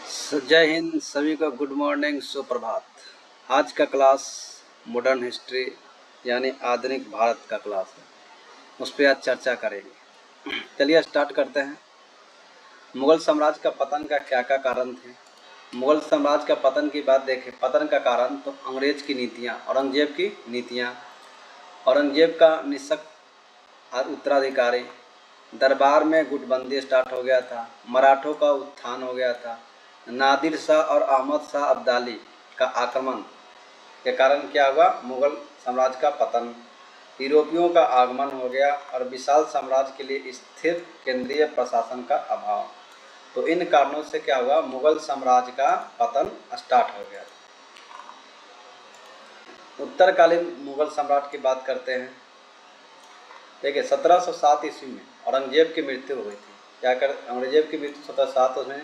जय हिंद, सभी को गुड मॉर्निंग, सुप्रभात। आज का क्लास मॉडर्न हिस्ट्री यानी आधुनिक भारत का क्लास है, उस पर आज चर्चा करेंगे। चलिए स्टार्ट करते हैं। मुगल साम्राज्य का पतन का क्या क्या कारण थे। मुगल साम्राज्य का पतन की बात देखें, पतन का कारण तो अंग्रेज की नीतियाँ, औरंगजेब की नीतियाँ, औरंगजेब का निःशक्त उत्तराधिकारी, दरबार में गुटबंदी स्टार्ट हो गया था, मराठों का उत्थान हो गया था, नादिर शाह और अहमद शाह अब्दाली का आक्रमण के कारण क्या हुआ, मुगल साम्राज्य का पतन। यूरोपियों का आगमन हो गया और विशाल साम्राज्य के लिए स्थिर केंद्रीय प्रशासन का अभाव। तो इन कारणों से क्या हुआ, मुगल साम्राज्य का पतन स्टार्ट हो गया। उत्तरकालीन मुगल सम्राट की बात करते हैं। देखिए 1707 ईस्वी में औरंगजेब की मृत्यु हो गई थी। क्या कर औरंगजेब की मृत्यु 1707 में।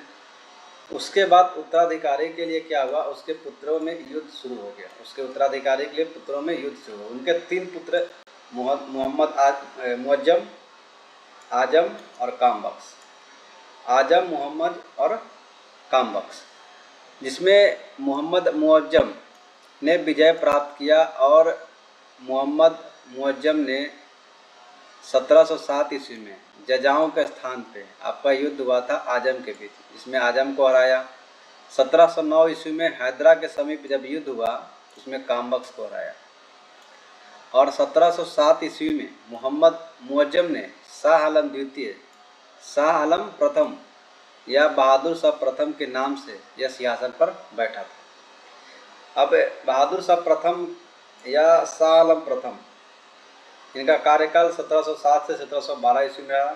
उसके बाद उत्तराधिकारी के लिए क्या हुआ, उसके पुत्रों में युद्ध शुरू हो गया। उसके उत्तराधिकारी के लिए पुत्रों में युद्ध शुरू हुआ। उनके 3 पुत्र मोहम्मद मुअज्जम, आजम और कामबख्श। आजम, मोहम्मद और कामबख्श, जिसमें मोहम्मद मुअज्जम ने विजय प्राप्त किया और मोहम्मद मुअज्जम ने 1707 ईस्वी में जजाओं के स्थान पे आपका युद्ध हुआ था आजम के बीच, इसमें आजम को हराया। 1709 ईस्वी में हैदरा के समीप जब युद्ध हुआ उसमें कामबख्श को हराया। और 1707 ईस्वी में मोहम्मद मुअज्जम ने शाह आलम द्वितीय, शाह आलम प्रथम या बहादुर शाह प्रथम के नाम से यह सिंहासन पर बैठा था। अब बहादुर शाह प्रथम या शाह आलम प्रथम, इनका कार्यकाल 1707 से 1712 ईस्वी में रहा।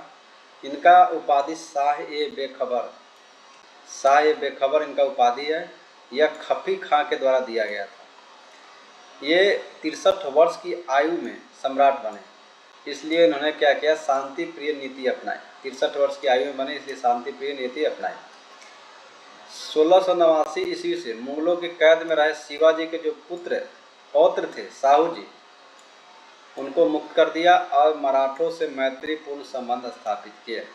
इनका उपाधि शाह ए बेखबर, शाह ए बेखबर इनका उपाधि है। यह खफी खां के द्वारा दिया गया था। ये 63 वर्ष की आयु में सम्राट बने, इसलिए इन्होंने क्या किया, शांति प्रिय नीति अपनाई। 63 वर्ष की आयु में बने इसलिए शांति प्रिय नीति अपनाई। 1689 ईस्वी से मुगलों की कैद में रहे शिवाजी के जो पौत्र थे साहू जी, उनको मुक्त कर दिया और मराठों से मैत्रीपूर्ण संबंध स्थापित किए।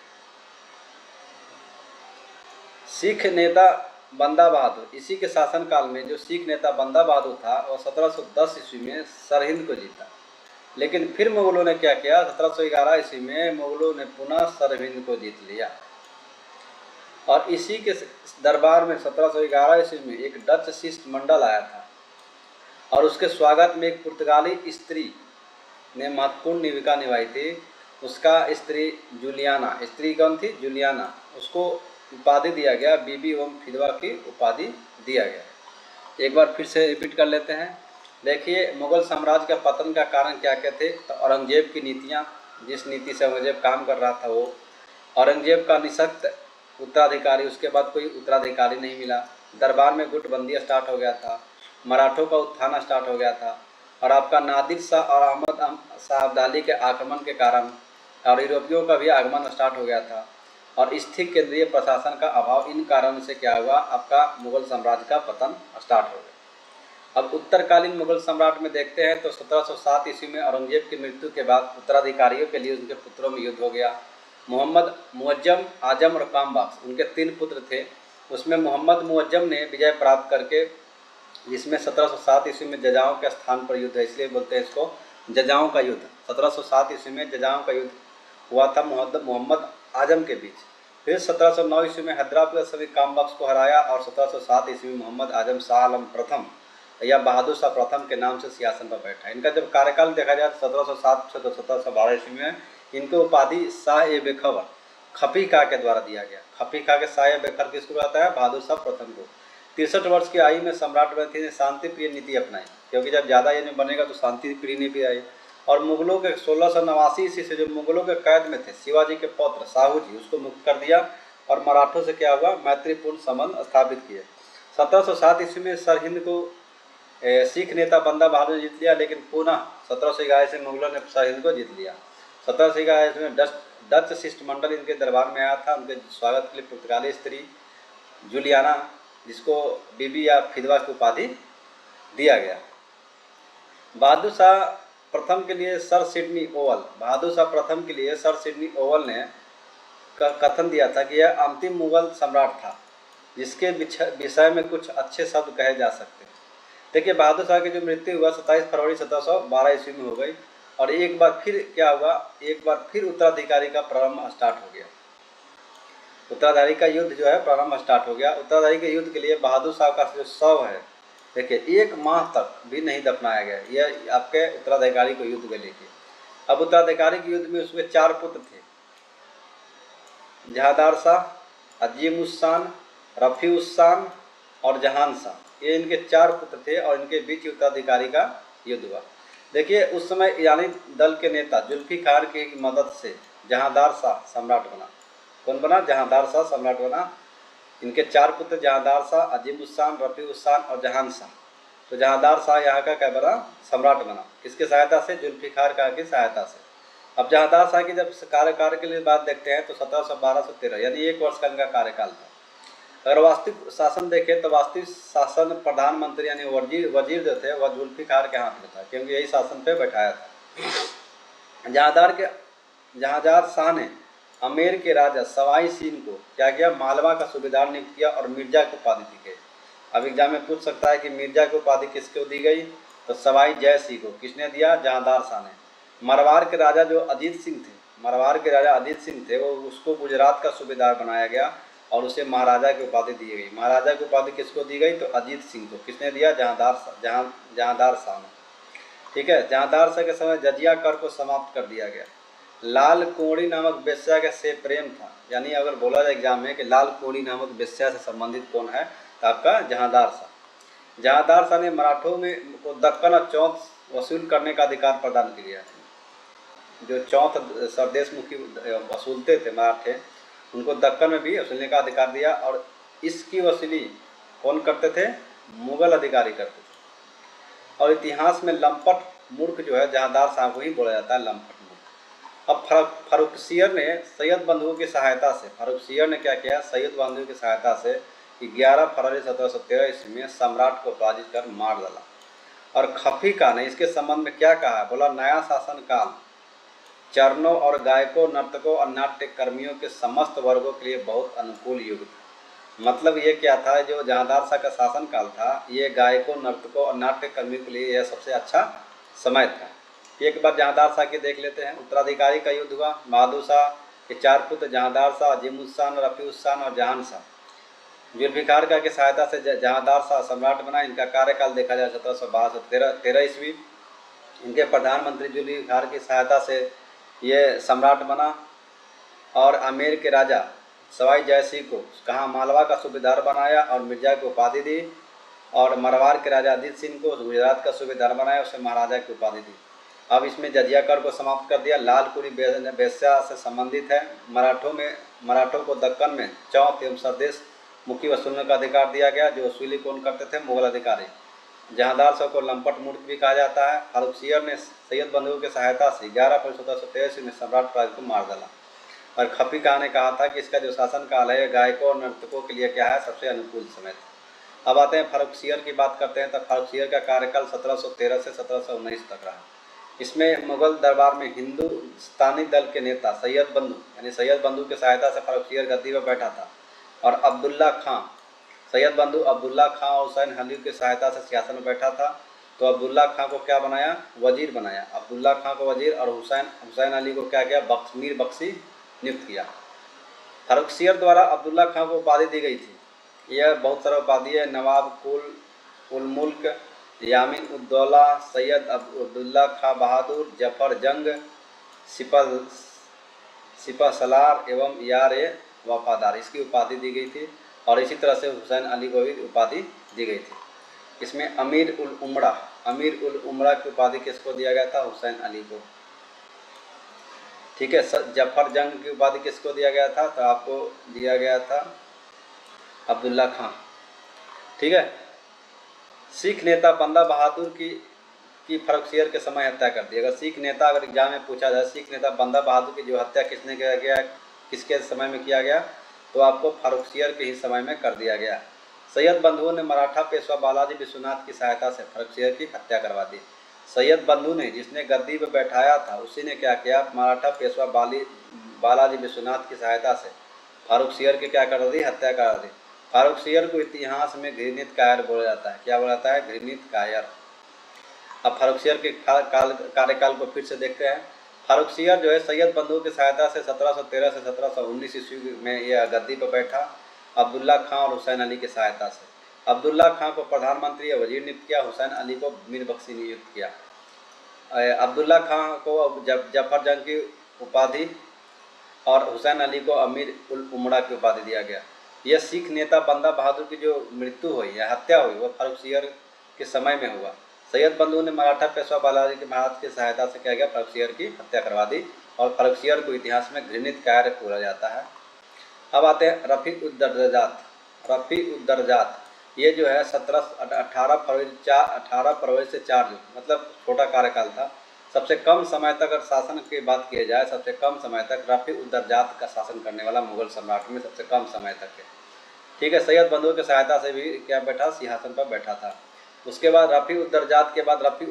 सिख नेता बंदा बहादुर, इसी के शासनकाल में जो सिख नेता बंदा बहादुर था वह 1710 ईस्वी में सरहिंद को जीता। लेकिन फिर मुगलों ने क्या किया, 1711 ईस्वी में मुगलों ने पुनः सरहिंद को जीत लिया। और इसी के दरबार में 1711 ईस्वी में एक डच शिष्टमंडल आया था और उसके स्वागत में एक पुर्तगाली स्त्री ने महत्वपूर्ण भूमिका निभाई थी। उसका स्त्री जूलियाना, स्त्री कौन थी, जूलियाना, उसको उपाधि दिया गया, बीबी एवं फिदवा की उपाधि दिया गया। एक बार फिर से रिपीट कर लेते हैं। देखिए मुगल साम्राज्य का पतन का कारण क्या क्या थे, तो औरंगजेब की नीतियाँ, जिस नीति से औरंगजेब काम कर रहा था वो, औरंगजेब का निःशक्त उत्तराधिकारी, उसके बाद कोई उत्तराधिकारी नहीं मिला, दरबार में गुटबंदी स्टार्ट हो गया था, मराठों का उत्थान स्टार्ट हो गया था, और आपका नादिर शाह और अहमद शाह अब्दाली के आक्रमण के कारण और यूरोपियों का भी आगमन स्टार्ट हो गया था, और स्थिर केंद्रीय प्रशासन का अभाव। इन कारणों से क्या हुआ, आपका मुगल साम्राज्य का पतन स्टार्ट हो गया। अब उत्तरकालीन मुगल सम्राट में देखते हैं तो 1707 ईस्वी में औरंगजेब की मृत्यु के बाद उत्तराधिकारियों के लिए उनके पुत्रों में युद्ध हो गया। मोहम्मद मुअज्जम, आजम और कामबख्श, उनके 3 पुत्र थे। उसमें मोहम्मद मुअज्जम ने विजय प्राप्त करके, जिसमें 1707 ईस्वी में जजाओं के स्थान पर युद्ध है, इसलिए बोलते हैं इसको जजाओं का युद्ध। 1707 ईस्वी में जजाओं का युद्ध हुआ था मोहम्मद आजम के बीच। फिर 1709 ईस्वी में हैदराबाद सभी कामबख्श को हराया और 1707 ईस्वी में मोहम्मद आजम शाह आलम प्रथम या बहादुर शाह प्रथम के नाम से सिंहासन पर बैठा। इनका जब कार्यकाल देखा जाए 1707 से 1712 ईस्वी में इनको उपाधि शाह ए बेखबर, खफी खां के द्वारा दिया गया। खफी खां के शाह ए बेखबर किसको आता है, बहादुर शाह प्रथम को। 63 वर्ष की आयु में सम्राट बने ने शांति प्रिय नीति अपनाई, क्योंकि जब ज़्यादा ये बनेगा तो शांति प्रिय नीति आई। और मुगलों के 1689 ईस्वी से जो मुगलों के कैद में थे शिवाजी के पौत्र साहू जी, उसको मुक्त कर दिया और मराठों से क्या हुआ, मैत्रीपूर्ण संबंध स्थापित किए। 1707 ईस्वी में सरहिंद को सिख नेता बंदा बहादुर ने जीत लिया, लेकिन पुनः 1711 ईस्वी में मुगलों ने सरहिंद को जीत लिया। 1711 ईस्वी में डच शिष्टमंडल इनके दरबार में आया था। उनके स्वागत के लिए पुर्तगाली स्त्री जूलियाना, जिसको बीबी या फिदवा की उपाधि दिया गया। बहादुर शाह प्रथम के लिए sir Sydney Oval, Bahadur Shah प्रथम के लिए सर सिडनी ओवल ने कथन दिया था कि यह अंतिम मुगल सम्राट था जिसके विषय में कुछ अच्छे शब्द कहे जा सकते हैं। देखिए बहादुर शाह की जो मृत्यु हुआ 27 फरवरी 1712 ईस्वी में हो गई, और एक बार फिर क्या हुआ, एक बार फिर उत्तराधिकारी का प्रारंभ स्टार्ट हो गया। उत्तराधिकारी का युद्ध जो है प्रारंभ स्टार्ट हो गया। उत्तराधिकारी के युद्ध के लिए बहादुर शाह का जो शव है, देखिए 1 माह तक भी नहीं दफनाया गया, यह आपके उत्तराधिकारी को युद्ध के लेके। अब उत्तराधिकारी के युद्ध में उसके 4 पुत्र थे, जहादार शाह, अजीम उस शान, रफ़ी उस शान और जहान शाह। ये इनके 4 पुत्र थे और इनके बीच उत्तराधिकारी का युद्ध हुआ। देखिए उस समय ईरानी दल के नेता जुल्फिकार की मदद से जहांदार शाह सम्राट बना। कौन बना? जहांदार शाह सम्राट बना। इनके 4 पुत्र जहांदार शाह, अजीम उस शान, रफ़ी उस शान और जहान शाह। तो जहांदार शाह यहाँ का क्या बना? सम्राट बना। किसकी सहायता से? जुल्फिकार खां की सहायता से। अब जहांदार शाह की जब कार्यकाल के लिए बात देखते हैं तो 1712 से 13 यानी 1 वर्ष का इनका कार्यकाल था। अगर वास्तविक शासन देखें तो वास्तविक शासन प्रधानमंत्री यानी वजीर जो थे वह जुल्फिकार के हाथ में था, क्योंकि यही शासन पे बैठाया था। जहांदार शाह ने अमेर के राजा सवाई सीन को क्या किया? मालवा का सूबेदार नियुक्त किया और मिर्जा को उपाधि दी गई। अब एग्जाम में पूछ सकता है कि मिर्जा को उपाधि किसको दी गई? तो सवाई जय सिंह को। किसने दिया? जहांदार शाह ने। मरवाड़ के राजा जो अजीत सिंह थे, मरवाड़ के राजा अजीत सिंह थे, वो उसको गुजरात का सूबेदार बनाया गया और उसे महाराजा की उपाधि दी गई। महाराजा की उपाधि किसको दी गई? तो अजीत सिंह को। किसने दिया? जहांदार शाह ने। ठीक है। जहांदार शाह के समय जजिया कर को समाप्त कर दिया गया। लाल कोड़ी नामक वेश्या के से प्रेम था, यानी अगर बोला जाए एग्जाम में कि लाल कोड़ी नामक वेश्या से संबंधित कौन है, तो आपका जहांदार शाह। जहांदार शाह ने मराठों में को दक्कन और चौथ वसूल करने का अधिकार प्रदान किया। जो चौथ सरदेशमुखी वसूलते थे मराठे, उनको दक्कन में भी वसूलने का अधिकार दिया। और इसकी वसूली कौन करते थे? मुगल अधिकारी करते थे। और इतिहास में लंपट मूर्ख जो है जहांदार शाह को ही बोला जाता है, लंपट मूर्ख। अब फारुखसियर ने सैयद बंधुओं की सहायता से, फारुखसियर ने क्या किया? सैयद बंधुओं की सहायता से 11 फरवरी 1713 ईस्वी में सम्राट को पराजित कर मार डाला। और खफी खां ने इसके संबंध में क्या कहा? बोला नया शासन काल चरणों और गायकों, नर्तकों और नाट्य कर्मियों के समस्त वर्गों के लिए बहुत अनुकूल युग था। मतलब ये क्या था? जो जहांदार शाह का शासन काल था, ये गायकों, नर्तकों और नाट्य कर्मियों के लिए यह सबसे अच्छा समय था। एक बार जहांदार शाह की देख लेते हैं। उत्तराधिकारी का युद्ध हुआ। बहादुर शाह के 4 पुत्र जहांदार शाह, अजीम उस शान, रफ़ी उस शान और जहान शाह। जुल्फिकार खां की सहायता से जहांदार शाह सम्राट बना। इनका कार्यकाल देखा जाए 1712 से 13 ईस्वी। इनके प्रधानमंत्री जुल्फिकार की सहायता से ये सम्राट बना। और आमेर के राजा सवाई जय सिंह को कहाँ? मालवा का सूबेदार बनाया और मिर्जा को उपाधि दी। और मरवाड़ के राजा अजीत सिंह को गुजरात का सूबेदार बनाया, उसे महाराजा की उपाधि दी। अब इसमें जजिया कर को समाप्त कर दिया। लाल कुड़ी वेश्या से संबंधित है। मराठों को दक्कन में चौथ एवं सरदेश मुखी वसूलने का अधिकार दिया गया। जो वसूली कौन करते थे? मुगल अधिकारी। जहांदार शाह को लंपट मूर्ख भी कहा जाता है। फारुखसियर ने सैयद बंधुओं की सहायता से 11 फरवरी 1713 में सम्राट प्राग को मार डाला। और खफी खां ने कहा था कि इसका जो शासन काल है गायकों और नर्तकों के लिए क्या है? सबसे अनुकूल समय था। अब आते हैं फारुखसियर की बात करते हैं। तो फारुखसियर का कार्यकाल 1713 से 1719 तक रहा। इसमें मुगल दरबार में हिंदुस्तानी दल के नेता सैयद बंधु यानी सैयद बंधु की सहायता से फारुखसियर गद्दी पर बैठा था। और अब्दुल्ला खां, सैयद बंधु अब्दुल्ला खां और हुसैन अली की सहायता से सियासत में बैठा था। तो अब्दुल्ला खां को क्या बनाया? वजीर बनाया। अब्दुल्ला खां को वजीर और हुसैन अली को क्या किया? मीर बख्शी नियुक्त किया। फारुखसियर द्वारा अब्दुल्ला खां को उपाधि दी गई थी। यह बहुत सारा उपाधि है। नवाब उल मुल्क, यामीन उद्दौला, सैयद अब्दुल्ला खां बहादुर, जफर जंग, सिपह सलार एवं यार वफादार, इसकी उपाधि दी गई थी। और इसी तरह से हुसैन अली को भी उपाधि दी गई थी। इसमें अमीर उल उमरा की उपाधि किसको दिया गया था? हुसैन अली को। ठीक है। जफर जंग की उपाधि किसको दिया गया था? तो आपको दिया गया था अब्दुल्ला खां। ठीक है। सिख नेता बंदा बहादुर की फारुखसियर के समय हत्या कर दी। अगर सिख नेता, अगर एग्जाम में पूछा जाए सिख नेता बंदा बहादुर की जो हत्या किसने किया गया, किसके समय में किया गया, तो आपको फारुखसियर के ही समय में कर दिया गया। सैयद बंधुओं ने मराठा पेशवा बालाजी विश्वनाथ की सहायता से फारुखसियर की हत्या करवा दी। सैयद बंधु ने जिसने गद्दी पर बैठाया था, उसी ने क्या किया? मराठा पेशवा बालाजी विश्वनाथ की सहायता से फारुखसियर की क्या कर दी? हत्या करा दी। फारुखसियर को इतिहास में घृणित कायर बोला जाता है। क्या बोला जाता है? घृणित कायर। अब फारुखसियर के कार्यकाल को फिर से देखते हैं। फारुखसियर जो है सैयद बंधु की सहायता से 1713 से 1719 ईस्वी में यह गद्दी पर बैठा, अब्दुल्ला खां और हुसैन अली की सहायता से। अब्दुल्ला खां को प्रधानमंत्री या वजीर नियुक्त किया, हुसैन अली को मीर बख्शी नियुक्त किया। अब्दुल्ला खां को जफर जंग की उपाधि और हुसैन अली को अमीर उल उमरा की उपाधि दिया गया। यह सिख नेता बंदा बहादुर की जो मृत्यु हुई या हत्या हुई वह फारुखसियर के समय में हुआ। सैयद बंधु ने मराठा पेशवा बालाजी के महाराज की सहायता से क्या गया? फारुखसियर की हत्या करवा दी और फारुखसियर को इतिहास में घृणित कायर बोला जाता है। अब आते हैं रफ़ी उद्दरजात। रफ़ी उद्दरजात ये जो है 18 फरवरी से 4 जून, मतलब छोटा कार्यकाल था। सबसे कम समय तक अगर शासन की बात की जाए, सबसे कम समय तक रफ़ी उद्दरजात का शासन करने वाला मुगल सम्राट में सबसे कम समय तक है। ठीक है, सैयद बंधु की सहायता से भी क्या बैठा? सिंहासन पर बैठा था। उसके बाद रफ़ी उद्दरजात के बाद रफ़ी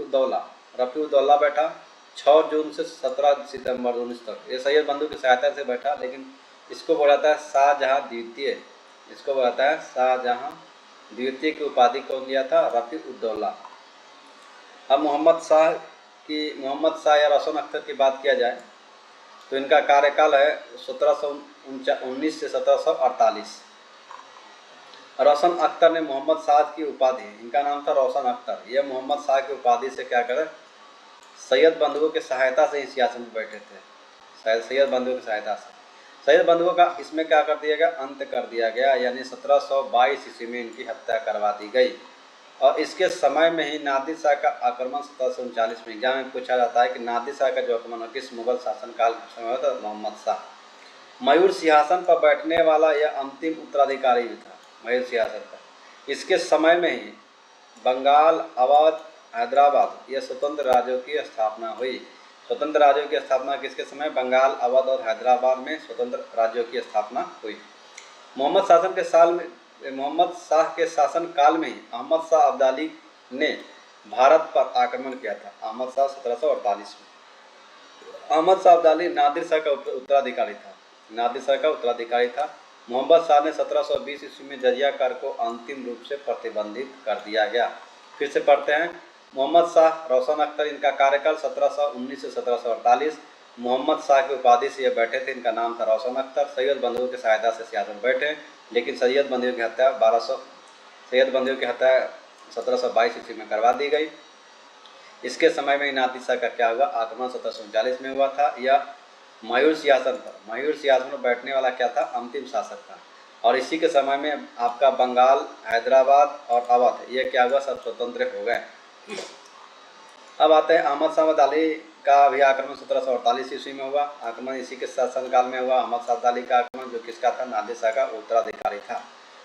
उद्दौला बैठा 6 जून से 17 सितंबर 19 तक। ये सैयद बंधु की सहायता से बैठा, लेकिन इसको बोला जाता है शाहजहाँ द्वितीय। इसको बोला जाता है शाहजहाँ द्वितीय की उपाधि कौन लिया था? रफ़ी उद्दौला। अब मोहम्मद शाह या रोशन अख्तर की बात किया जाए तो इनका कार्यकाल है 1719 से 1748। रोशन अख्तर ने मोहम्मद शाह की उपाधि, इनका नाम था रोशन अख्तर, यह मोहम्मद शाह की उपाधि से क्या करे? सैयद बंधुओं की सहायता से ही सियासत में बैठे थे। सैयद बंधुओं की सहायता से सैयद बंधुओं का इसमें क्या कर दिया गया? अंत कर दिया गया, यानी 1722 ईस्वी में इनकी हत्या करवा दी गई। और इसके समय में ही नादिर शाह का आक्रमण 1739 में। एग्जाम में पूछा जाता है कि नादिर शाह का जो आक्रमण किस मुगल शासनकाल के समय था? मोहम्मद शाह। मयूर सिंहासन पर बैठने वाला यह अंतिम उत्तराधिकारी भी था, मयूर सिंहासन पर। इसके समय में ही बंगाल, अवध, हैदराबाद यह स्वतंत्र राज्यों की स्थापना हुई। स्वतंत्र राज्यों की स्थापना किसके समय? बंगाल, अवध और हैदराबाद में स्वतंत्र राज्यों की स्थापना हुई। मोहम्मद शाह के शासन काल में ही अहमद शाह अब्दाली ने भारत पर आक्रमण किया था। अहमद शाह 1748 में। अहमद शाह अब्दाली नादिर शाह का उत्तराधिकारी था। मोहम्मद शाह ने 1720 ईस्वी में जजिया कर को अंतिम रूप से प्रतिबंधित कर दिया गया। फिर से पढ़ते हैं। मोहम्मद शाह, रोशन अख्तर, इनका कार्यकाल 1719 से 1748। मोहम्मद शाह की उपाधि से ये बैठे थे, इनका नाम था रोशन अख्तर। सैयद बंधुओं की सहायता से सियासत बैठे, लेकिन सैयद बंधुओं की हत्या 1722 ईस्वी में करवा दी गई। इसके समय में नादिर शाह का क्या हुआ? आक्रमण 1739 में हुआ था। यह मयूर सिंहासन पर बैठने वाला क्या था? अंतिम शासक था। और इसी के समय में आपका बंगाल, हैदराबाद और अवध ये क्या हुआ? सब स्वतंत्र हो गए। अब आते हैं अहमद शाह अब्दाली का भी आक्रमण 1748 ईस्वी में हुआ। आक्रमण इसी के शासनकाल में हुआ। अहमद शाह अब्दाली का आक्रमण जो किसका था? नादिर शाह का उत्तराधिकारी था।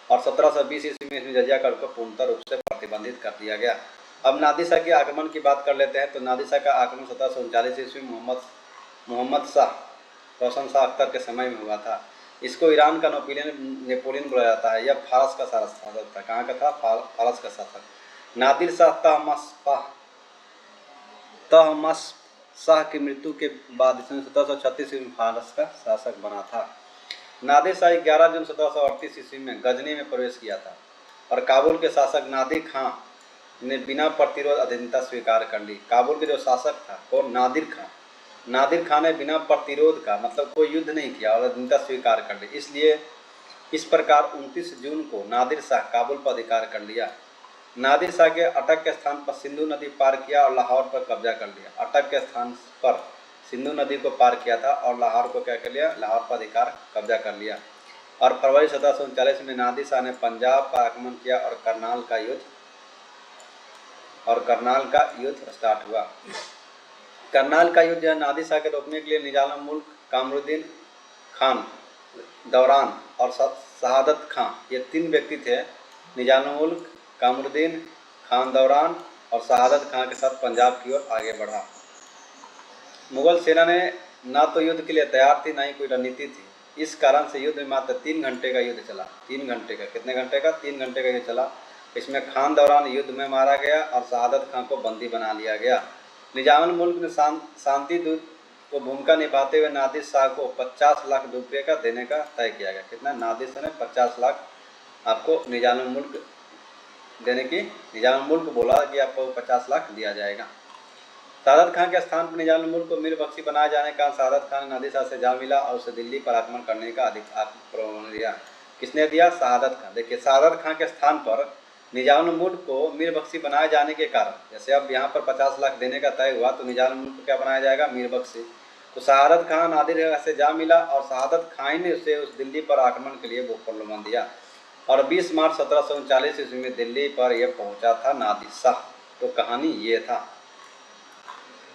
और 1720 ईस्वी में इसमें जजिया कर को पूर्णतः रूप से प्रतिबंधित कर दिया गया। अब नादिर शाह के आक्रमण की बात कर लेते हैं। तो नादिर शाह का आक्रमण 1739 ईस्वी मोहम्मद शाह, रोशन शाह अख्तर के समय में हुआ था। इसको ईरान का नेपोलियन बोला जाता है। यह फारस का शासक था। कहाँ का था? फारस का शासक। नादिर शाह तहमस्प की मृत्यु के बाद इसने 1736 में फारस का शासक बना था। नादिर शाह 11 जून 1738 ईस्वी में गजनी में प्रवेश किया था और काबुल के शासक नादिर खां ने बिना प्रतिरोध अधीनता स्वीकार कर ली। काबुल के जो शासक था कौन? नादिर खां ने बिना प्रतिरोध का, मतलब कोई युद्ध नहीं किया और अधीनता स्वीकार कर ली। इसलिए इस प्रकार 29 जून को नादिर शाह काबुल पर अधिकार कर लिया। नादिर शाह के अटक के स्थान पर सिंधु नदी पार किया और लाहौर पर कब्जा कर लिया। अटक के स्थान पर सिंधु नदी को पार किया था और लाहौर को क्या कर लिया? लाहौर पर अधिकार कब्जा कर लिया। और फरवरी 1739 में नादिर शाह ने पंजाब पर आक्रमण किया और करनाल का युद्ध स्टार्ट हुआ। करनाल का युद्ध जो है नादिर शाह के रोकने के लिए निजाम मुल्क, कामरुद्दीन खान दौरान और शहादत खां ये 3 व्यक्ति थे। निजाम मुल्क, कामरुद्दीन खान दौरान और शहादत खां के साथ पंजाब की ओर आगे बढ़ा। मुगल सेना ने ना तो युद्ध के लिए तैयार थी, ना ही कोई रणनीति थी। इस कारण से युद्ध में मात्र 3 घंटे का युद्ध चला। 3 घंटे का, कितने घंटे का? 3 घंटे का युद्ध चला। इसमें खान दौरान युद्ध में मारा गया और शहादत खां को बंदी बना लिया गया। निजाम मुल्क ने शांति दूत को भूमिका निभाते हुए नादिर शाह को 50 लाख रुपये का देने का तय किया गया। कितना? नादिर शाह ने 50 लाख आपको निजामुल मुल्क देने की, निजामुल मुल्क बोला कि आपको 50 लाख दिया जाएगा। सादत खान के स्थान पर निजामुल मुल्क को मीर बख्शी बनाए जाने का सादत खान ने नादिर शाह से जा मिला और उसे दिल्ली पर आक्रमण करने का अधिकार दिया। किसने दिया? शहादत खान। देखिए, शहादत खान के स्थान पर निजामुल मुल्क को मीर बख्शी बनाए जाने के कारण, जैसे अब यहाँ पर 50 लाख देने का तय हुआ तो निजामुल मुल्क को क्या बनाया जाएगा? मीर बख्शी। तो शहादत खान नादिर से जा मिला और शहादत खान ने उसे उस दिल्ली पर आक्रमण के लिए वो प्रलोभन दिया और 20 मार्च 1739 ईस्वी में दिल्ली पर यह पहुंचा था नादिर शाह। तो कहानी ये था।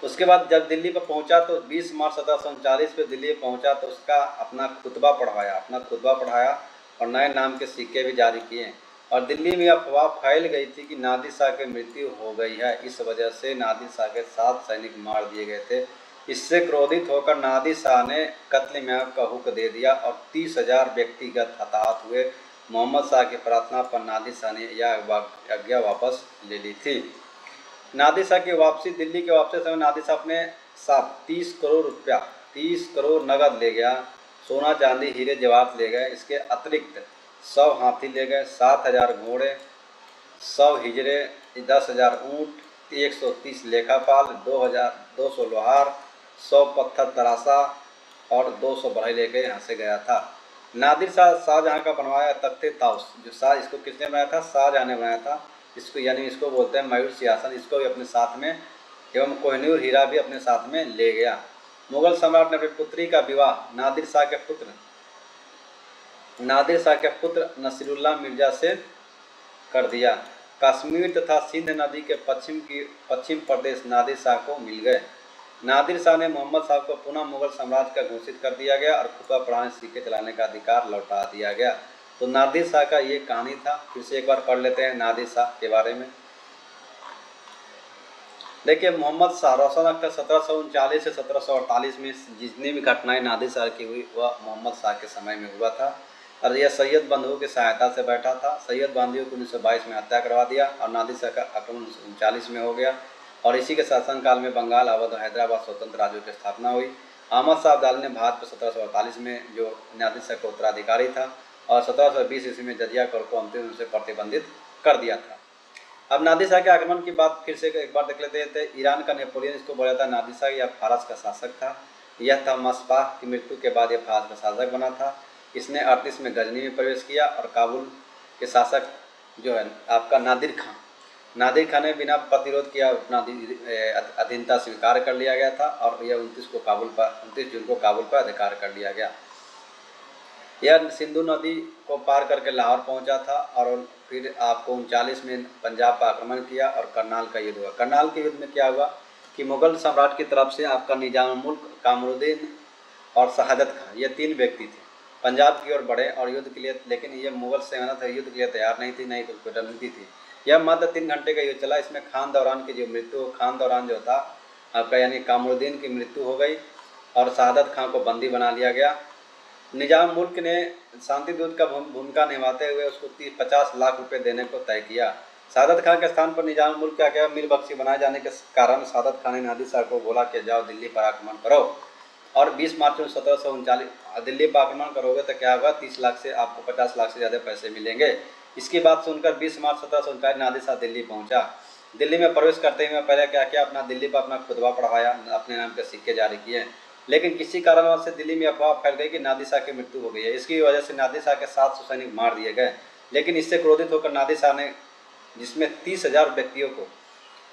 उसके बाद जब दिल्ली पर पहुंचा तो 20 मार्च 1739 पे दिल्ली पहुंचा तो उसका अपना खुतबा पढ़ाया और नए नाम के सिक्के भी जारी किए और दिल्ली में अफवाह फैल गई थी कि नादिर शाह की मृत्यु हो गई है। इस वजह से नादिर शाह के 7 सैनिक मार दिए गए थे। इससे क्रोधित होकर नादिर शाह ने कत्ल मियाद का हुक्म दे दिया और 30,000 व्यक्तिगत हताहत हुए। मोहम्मद शाह की प्रार्थना पर नादिर शाह ने यह आज्ञा वापस ले ली थी। नादिर शाह की वापसी, दिल्ली के वापसी समय नादिर शाह अपने साथ 30 करोड़ रुपया, 30 करोड़ नगद ले गया। सोना चांदी हीरे जवाहरात ले गए। इसके अतिरिक्त 100 हाथी ले गए, 7,000 घोड़े, 100 हिजरे, 10,000 ऊँट, 130 लेखापाल, 200 लोहार, 100 पत्थर तराशा और 200 बढ़ई लेके यहाँ से गया था। नादिर शाह शाहजहाँ का बनवाया तख्ते ताउस, जो शाह, इसको किसने बनाया था? शाहजहाँ ने बनाया था। इसको यानी इसको बोलते हैं मयूर सिंहासन। इसको भी अपने साथ में एवं कोहिनूर हीरा भी अपने साथ में ले गया। मुगल सम्राट ने अपनी पुत्री का विवाह नादिर शाह के पुत्र नसीरुल्लाह मिर्जा से कर दिया। कश्मीर तथा सिंध नदी के पश्चिम प्रदेश नादिर शाह को मिल गए। नादिर शाह ने मोहम्मद साहब को पुनः मुगल साम्राज्य का घोषित कर दिया गया और खुतबा पढ़ाने, सिक्के चलाने का अधिकार लौटा दिया गया। तो नादिर शाह का ये कहानी था। फिर से एक बार पढ़ लेते हैं नादिर शाह के बारे में। देखिए, मोहम्मद शाह रोशन अख्तर 1739 से 1748 में जितनी भी घटनाएं नादिर शाह की हुई वह मोहम्मद शाह के समय में हुआ था और यह सैयद बंधुओं की सहायता से बैठा था। सैयद बंधुओं को 1922 में हत्या करवा दिया और नादिर शाह का आक्रमण 1939 में हो गया और इसी के शासनकाल में बंगाल, अवध और हैदराबाद स्वतंत्र राज्यों की स्थापना हुई। अहमद शाह अब्दाली ने भारत पर 1748 में जो नादिर शाह का उत्तराधिकारी था और 1720 ईस्वी में जजिया कर को अंतिम रूप से प्रतिबंधित कर दिया था। अब नादिर शाह के आक्रमण की बात फिर से एक बार देख लेते थे। ईरान का नेपोलियन इसको बोला था नादिर शाह, या फारस का शासक था। यह था मस्बाह की मृत्यु के बाद यह फारस का शासक बना था। इसने 38 में गजनी में प्रवेश किया और काबुल के शासक जो है आपका नादिर खान ने बिना प्रतिरोध किया अपना अधीनता स्वीकार कर लिया गया था और यह 29 जून को काबुल पर अधिकार कर लिया गया। यह सिंधु नदी को पार करके लाहौर पहुंचा था और फिर आपको 39 में पंजाब पर आक्रमण किया और करनाल का युद्ध हुआ। करनाल के युद्ध में क्या हुआ कि मुगल सम्राट की तरफ से आपका निजामुल मुल्क, कामरुद्दीन और शहादत खान, ये 3 व्यक्ति थे, पंजाब की ओर बढ़े और युद्ध के लिए, लेकिन ये मुगल सेना था युद्ध के लिए तैयार नहीं थी, नहीं तो कोई रणनीति थी। यह मात्र 3 घंटे का युद्ध चला। इसमें खान दौरान की जो मृत्यु, खान दौरान जो था आपका यानी कामरुद्दीन की मृत्यु हो गई और शहादत खान को बंदी बना लिया गया। निजाम मुल्क ने शांति दूत का भूमिका निभाते हुए उसको 50 लाख रुपए देने को तय किया। सादत खान के स्थान पर निजाम मुल्क क्या किया? मीर बख्शी बनाए जाने के कारण सादत खान ने नादिर शाह को बोला कि जाओ दिल्ली पर आक्रमण करो और 20 मार्च 1739 दिल्ली पर आक्रमण करोगे तो क्या होगा? 30 लाख से आपको 50 लाख से ज़्यादा पैसे मिलेंगे। इसकी बात सुनकर 20 मार्च 1739 नादिर शाह दिल्ली पहुंचा। दिल्ली में प्रवेश करते ही मैं पहले क्या किया? अपना दिल्ली पर अपना खुतबा पढ़वाया, अपने नाम के सिक्के जारी किए। लेकिन किसी कारणवश से दिल्ली में अफवाह फैल गई कि नादिर शाह की मृत्यु हो गई है। इसकी वजह से नादिर शाह के 700 सैनिक मार दिए गए। लेकिन इससे क्रोधित होकर नादिर शाह ने, जिसमें 30,000 व्यक्तियों को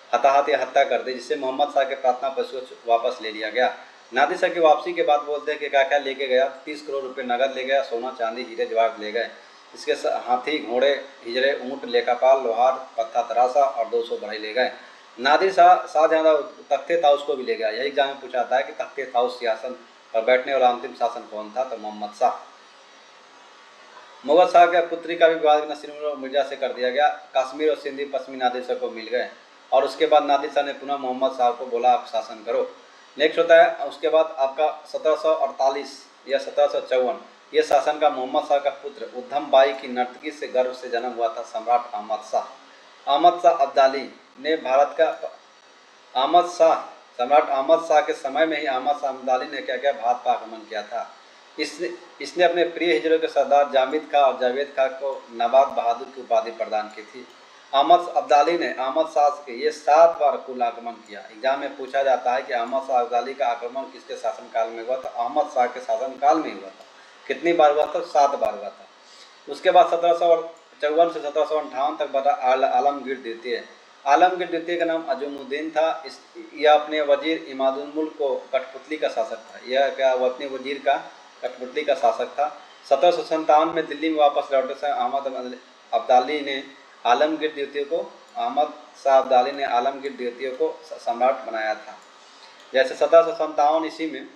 हताहत या हत्या कर दी, जिससे मोहम्मद शाह के प्रार्थना पर वापस ले लिया गया। नादिर शाह की वापसी के बाद बोलते हैं कि क्या क्या लेके गया? 30 करोड़ रुपये नगद ले गया, सोना चांदी हीरे जवाहरात ले गए। इसके हाथी, घोड़े, हिजरे, ऊँट, लेखापाल, लोहार, पत्थर तराशा और 200 बढ़ई ले गए। नादिर शाहजहाँ तख्ते ताउस को भी ले गया। यही एग्जाम में पूछा था कि तख्ते ताउस सिंहासन पर बैठने वाला अंतिम शासन कौन था? तो मोहम्मद शाह। मुगल शाह के पुत्री का भी विवाह नसीरुल्लाह मिर्जा से कर दिया गया। कश्मीर और सिंधी पश्चिमी नादिर शाह को मिल गए और उसके बाद नादिर शाह ने पुनः मोहम्मद शाह को बोला आप शासन करो। नेक्स्ट होता है उसके बाद आपका 1748 या 1754 ये शासन का मोहम्मद शाह का पुत्र उद्धम बाई की नर्तकी से गर्भ से जन्म हुआ था सम्राट अहमद शाह अब्दाली ने सम्राट अहमद शाह के समय में ही अहमद शाह अब्दाली ने क्या किया? भारत पर आक्रमण किया था। इसने इसने अपने प्रिय हिजरों के सरदार जामिद खां और जावेद खां को नवाब बहादुर की उपाधि प्रदान की थी। अहमद अब्दाली ने अहमद शाह के ये 7 बार कुल आक्रमण किया। एग्जाम में पूछा जाता है कि अहमद शाह अब्दाली का आक्रमण किसके शासनकाल में हुआ था? अहमद शाह के शासनकाल में हुआ था। कितनी बार हुआ था? 7 बार हुआ था। उसके बाद 1754 से 1758 तक बता आलमगीर द्वितीय। आलमगीर द्वितीय का नाम अजमुद्दीन था। यह अपने वजीर इमादुल मुल्क को कठपुतली का शासक था। यह क्या वो अपने वजीर का कठपुतली का शासक था। 1757 में दिल्ली में वापस लौटे से अहमद अब्दाली ने आलमगीर द्वितीय को अहमद शाह अब्दाली ने आलमगीर द्वितीय को सम्राट बनाया था। जैसे 1757 ईस्वी में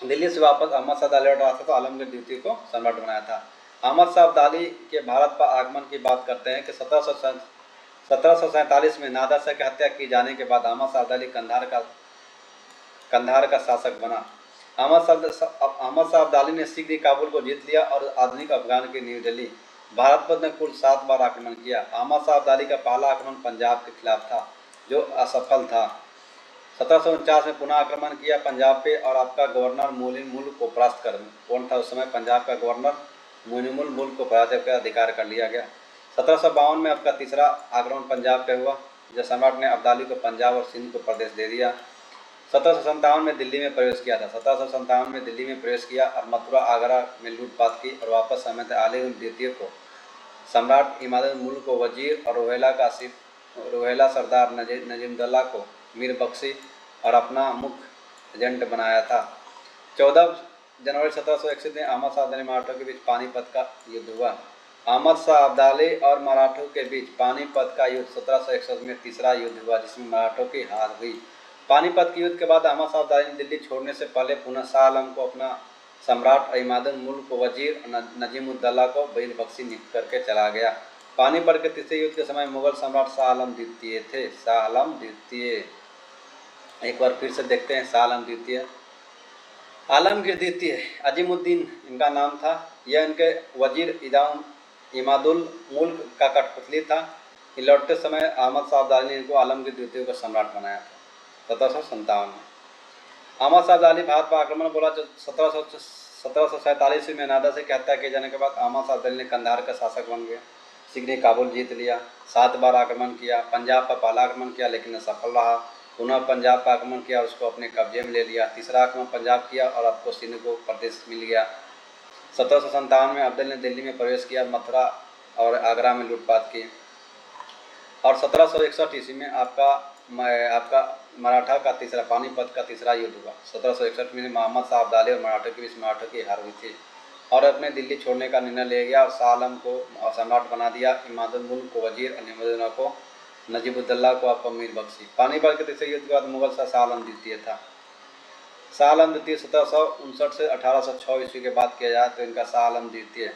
दिल्ली से वापस अहमद शाह अब्दाली लौटा था तो आलमगीर द्वितीय को सम्राट बनाया था। अहमद शाह अब्दाली के भारत पर आगमन की बात करते हैं कि 1747 में नादिर शाह की हत्या की जाने के बाद अहमद शाह अब्दाली कंधार का शासक बना। अहमद शाह अब्दाली ने शीघ्र ही काबुल को जीत लिया और आधुनिक अफगान की न्यू दिल्ली। भारत पर ने कुल 7 बार आक्रमण किया। अहमद शाह अब्दाली का पहला आक्रमण पंजाब के खिलाफ था जो असफल था। 1749 में पुनः आक्रमण किया पंजाब पे और आपका गवर्नर मोइनुल मुल्क को परास्त कर कौन था उस समय? पंजाब का गवर्नर मोइनुल मुल्क को परास्त कर अधिकार कर लिया गया। 1752 में आपका तीसरा आक्रमण पंजाब पे हुआ जब सम्राट ने अब्दाली को पंजाब और सिंध को प्रदेश दे दिया। 1757 में दिल्ली में प्रवेश किया था। 1757 में दिल्ली में प्रवेश किया और मथुरा आगरा में लूटपाट की और वापस समेत आली द्वितीय को सम्राट इमादुल मुल्क को वजीर और रोहेला सरदार नजीमुद्दौला को मीर बख्शी और अपना मुख्य एजेंट बनाया था। 14 जनवरी 1761 में अहमद शाह अब्दाली मराठों के बीच पानीपत का युद्ध हुआ। अहमद शाह अब्दाली और मराठों के बीच पानीपत का युद्ध 1761 में तीसरा युद्ध हुआ जिसमें मराठों की हार हुई। पानीपत के युद्ध के बाद अहमद शाह अब्दाली ने दिल्ली छोड़ने से पहले पुनः शाह आलम को अपना सम्राट और इमादुल मुल्क को वजीर और नजीमुद्दौला को मीर बख्शी नियुक्त करके चला गया। पानीपत के तीसरे युद्ध के समय मुगल सम्राट शाह आलम द्वितीय थे। शाह आलम द्वितीय एक बार फिर से देखते हैं। शाह आलम द्वितीय आलमगीर द्वितीय अजीमुद्दीन इनका नाम था। यह इनके वजीर इमादुल मुल्क का कठपुतली था। लौटते समय अहमद शाह अब्दाली ने इनको आलमगीर द्वितीय को सम्राट बनाया था 1757 में। अहमद शाह अब्दाली भारत पर आक्रमण बोला जो 1747 में नादिर शाह की हत्या किए जाने के बाद अहमद शाह अब्दाली ने कंधार का शासक बन गया। शीघ्र ही काबुल जीत लिया। 7 बार आक्रमण किया। पंजाब पर पहला आक्रमण किया लेकिन असफल रहा। पुनः पंजाब पर आक्रमण किया और उसको अपने कब्जे में ले लिया। तीसरा आक्रमण पंजाब किया और आपको सिंध को प्रदेश मिल गया। 1757 में अब्दाली ने दिल्ली में प्रवेश किया, मथुरा और आगरा में लूटपाट की और 1761 ईस्वी में आपका मराठा का तीसरा पानीपत का तीसरा युद्ध हुआ। 1761 में मोहम्मद शाह अब्दाली और मराठों के बीच मराठों की हार हुई थी और अपने दिल्ली छोड़ने का निर्णय ले गया और शाह आलम को सम्राट बना दिया। इमादुल मुल्क को वजीर और नजीमुद्दौला को नजीबुद्दौला को आपको मीर बख्शी। पानीपत के तीसरे युद्ध के बाद मुगल शाह आलम द्वितीय था। शाह आलम द्वितीय 1759 से 1806 ईस्वी के बाद किया जाए तो इनका शाह आलम द्वितीय।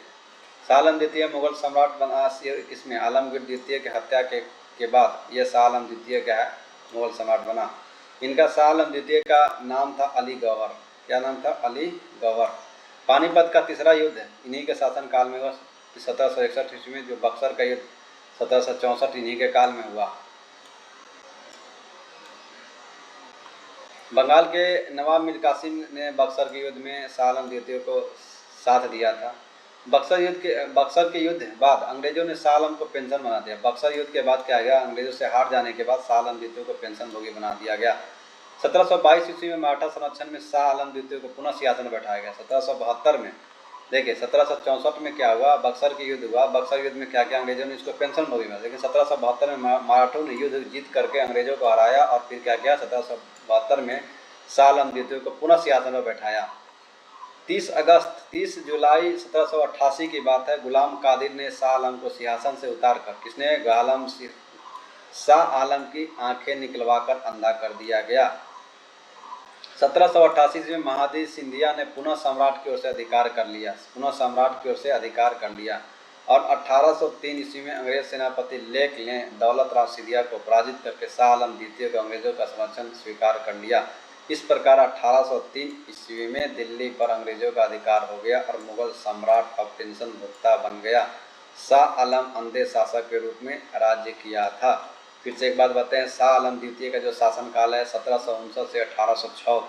शाह आलम द्वितीय मुगल सम्राट बना। इसमें आलमगीर द्वितीय की हत्या के बाद यह शाह आलम द्वितीय क्या है? मुगल सम्राट बना। इनका शाह आलम द्वितीय का नाम था अली गौहर। क्या नाम था? अली गौहर। पानीपत का तीसरा युद्ध इन्हीं के शासनकाल में हुआ 1761 ईस्वी में। जो बक्सर का युद्ध 1764 इन्हीं के काल में हुआ। बंगाल के नवाब मीर कासिम ने बक्सर के युद्ध में शाह आलम द्वितीय को साथ दिया था। बक्सर के युद्ध बाद अंग्रेजों ने शाह आलम को पेंशन बना दिया। बक्सर युद्ध के बाद क्या गया? अंग्रेजों से हार जाने के बाद शाह आलम द्वितीय को पेंशन भोगी बना दिया गया। 1722 ईस्वी में मराठा संरक्षण में शाह आलम द्वितीय को पुनः सिंहासन बैठाया गया। 1772 में देखिए 1764 में क्या हुआ? बक्सर के युद्ध हुआ। बक्सर युद्ध में क्या किया? अंग्रेजों ने इसको पेंशन भोगी बना। लेकिन 1772 में मराठों ने युद्ध जीत करके अंग्रेजों को हराया और फिर क्या किया? 1772 में शाह आलम द्वितीय को पुनः सिंहासन पर बैठाया। 30 जुलाई 1788 की बात है। गुलाम कादिर ने शाह आलम को सिंहासन से उतार कर किसने? शाह आलम की आंखें निकलवाकर अंधा कर दिया गया। 1788 में महादजी सिंधिया ने पुनः सम्राट की ओर से अधिकार कर लिया और 1803 ईस्वी में अंग्रेज सेनापति लेक ने दौलत राव सिंधिया को पराजित करके शाह आलम द्वितीय को अंग्रेजों का संरक्षण स्वीकार कर लिया। इस प्रकार 1803 ईस्वी में दिल्ली पर अंग्रेजों का अधिकार हो गया और मुगल सम्राट अब पेंशन भुगता बन गया। शाह आलम अंधे शासक के रूप में राज्य किया था। फिर से एक बात बताएं, शाह आलम द्वितीय का जो शासनकाल है 1759 से 1806।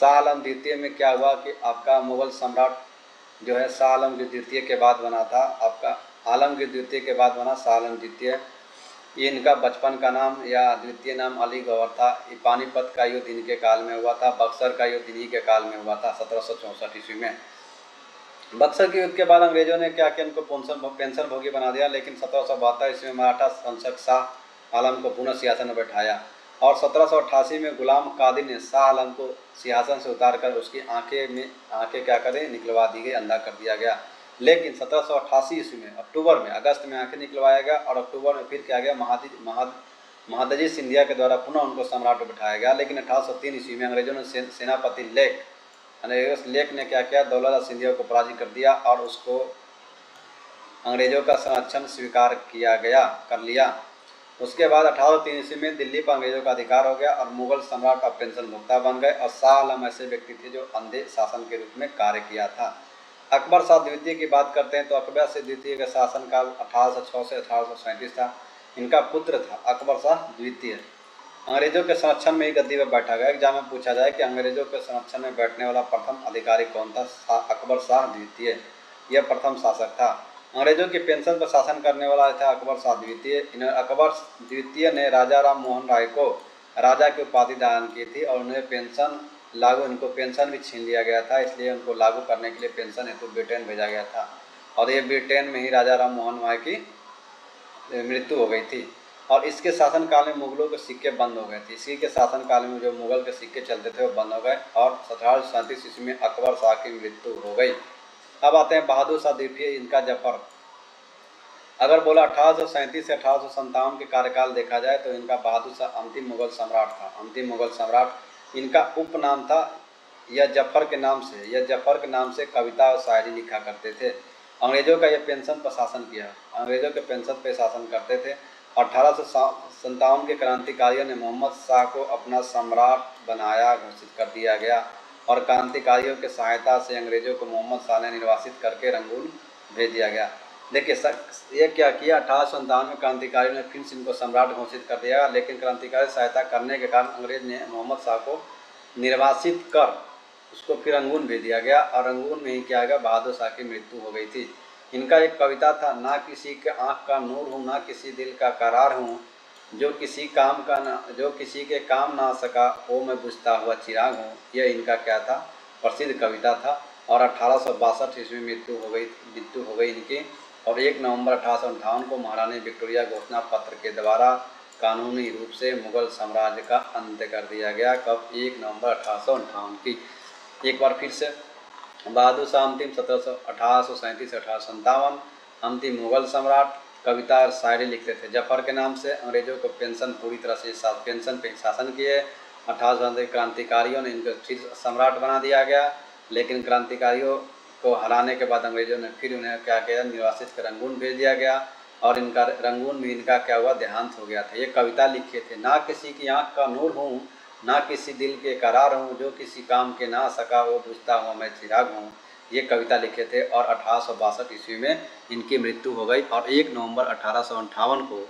शाह आलम द्वितीय में क्या हुआ कि आपका मुग़ल सम्राट जो है शाह आलमगीर द्वितीय के बाद बना था, आपका आलमगीर द्वितीय के बाद बना शाह आलम द्वितीय। ये इनका बचपन का नाम या द्वितीय नाम अली गौहर था। ये पानीपत का युद्ध इनके काल में हुआ था, बक्सर का युद्ध इन्हीं के काल में हुआ था 1764 ईस्वी में। बक्सर के युद्ध के बाद अंग्रेजों ने क्या किया, इनको पेंशन भोगी बना दिया, लेकिन 1772 ईस्वी में मराठा शासक शाह आलम को पुनः सिंहासन में बैठाया और 1788 में गुलाम कादिर ने शाह आलम को सिंहासन से उतारकर उसकी आंखें क्या करें निकलवा दी गई, अंधा कर दिया गया। लेकिन 1788 ईस्वी में अक्टूबर में, अगस्त में आंखें निकलवाया गया और अक्टूबर में फिर क्या गया, महादजी सिंधिया के द्वारा पुनः उनको सम्राट बैठाया गया। लेकिन 1803 ईस्वी में अंग्रेजों ने सेनापति लेक ने क्या किया, दौलत सिंधिया को पराजित कर दिया और उसको अंग्रेजों का संरक्षण स्वीकार कर लिया। उसके बाद 1803 ईस्वी में दिल्ली पर अंग्रेजों का अधिकार हो गया और मुगल सम्राट अब पेंशन भुगता बन गए और शाह आलम ऐसे व्यक्ति थे जो अंधे शासन के रूप में कार्य किया था। अकबर शाह द्वितीय की बात करते हैं तो अकबर शाह द्वितीय का शासनकाल 1806 से 1837 था। इनका पुत्र था अकबर शाह द्वितीय। अंग्रेजों के संरक्षण में ही गद्दी पर बैठा गया। एग्जाम में पूछा जाए कि अंग्रेजों के संरक्षण में बैठने वाला प्रथम अधिकारी कौन था, अकबर शाह द्वितीय। यह प्रथम शासक था। अंग्रेजों की पेंशन पर शासन करने वाला था अकबर शाह द्वितीय। अकबर द्वितीय ने राजा राम मोहन राय को राजा की उपाधि दान की थी और उन्हें इनको पेंशन भी छीन लिया गया था, इसलिए उनको लागू करने के लिए पेंशन हेतु ब्रिटेन भेजा गया था और ये ब्रिटेन में ही राजा राम मोहन राय की मृत्यु हो गई थी। और इसके शासनकाल में मुगलों के सिक्के बंद हो गए थे। इसी के शासनकाल में जो मुगल के सिक्के चलते थे वो बंद हो गए और 1737 ईस्वी में अकबर शाह की मृत्यु हो गई। अब आते हैं बहादुर शाह द्वितीय, इनका जफर। अगर बोला 1837 से 1857 के कार्यकाल देखा जाए तो इनका बहादुर शाह अंतिम मुगल सम्राट था। अंतिम मुगल सम्राट। इनका उपनाम था यह जफर के नाम से कविता और शायरी लिखा करते थे। अंग्रेजों का यह पेंशन पर शासन किया, अंग्रेजों के पेंशन पर शासन करते थे। 1857 के क्रांतिकारियों ने मोहम्मद शाह को अपना सम्राट बनाया, घोषित कर दिया गया और क्रांतिकारियों के सहायता से अंग्रेजों को मोहम्मद शाह ने निर्वासित करके रंगून भेज दिया गया। देखिए ये क्या किया, 1857 में क्रांतिकारियों ने फिर से इनको सम्राट घोषित कर दिया, लेकिन क्रांतिकारी सहायता करने के कारण अंग्रेज ने मोहम्मद शाह को निर्वासित कर उसको फिर रंगून भेज दिया गया और रंगून में ही क्या गया, बहादुर शाह की मृत्यु हो गई थी। इनका एक कविता था, ना किसी के आँख का नूर हूँ, ना किसी दिल का करार हूँ, जो किसी के काम ना सका वो मैं बुझता हुआ चिराग हूँ। यह इनका क्या था, प्रसिद्ध कविता था। और 1862 ईस्वी में मृत्यु हो गई इनकी और 1 नवंबर 1858 को महारानी विक्टोरिया घोषणा पत्र के द्वारा कानूनी रूप से मुगल साम्राज्य का अंत कर दिया गया। कब, 1 नवंबर 1858 की। एक बार फिर से बहादुर शाह अंतिम 1837 से 1857 अंतिम मुगल सम्राट। कविता और शायरी लिखते थे जफर के नाम से। अंग्रेजों को पेंशन पूरी तरह से पेंशन पे शासन किए। 1800 क्रांतिकारियों ने इनको फिर सम्राट बना दिया गया, लेकिन क्रांतिकारियों को हराने के बाद अंग्रेजों ने फिर उन्हें क्या किया, निर्वासित कर रंगून भेज दिया गया और इनका रंगून में इनका क्या हुआ, देहांत हो गया था। ये कविता लिखे थे, ना किसी की आँख का नूर हूँ, ना किसी दिल के करार हूँ, जो किसी काम के ना सका वो बुझता हुआ मैं चिराग हूँ। ये कविता लिखे थे और 1862 ईस्वी में इनकी मृत्यु हो गई और 1 नवंबर 1858 को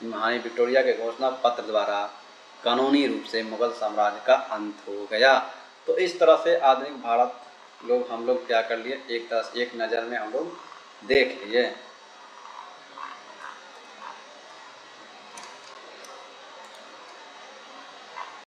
महारानी विक्टोरिया के घोषणा पत्र द्वारा कानूनी रूप से मुगल साम्राज्य का अंत हो गया। तो इस तरह से आधुनिक भारत हम लोग क्या कर लिए, एक नज़र में हम लोग देख लिए।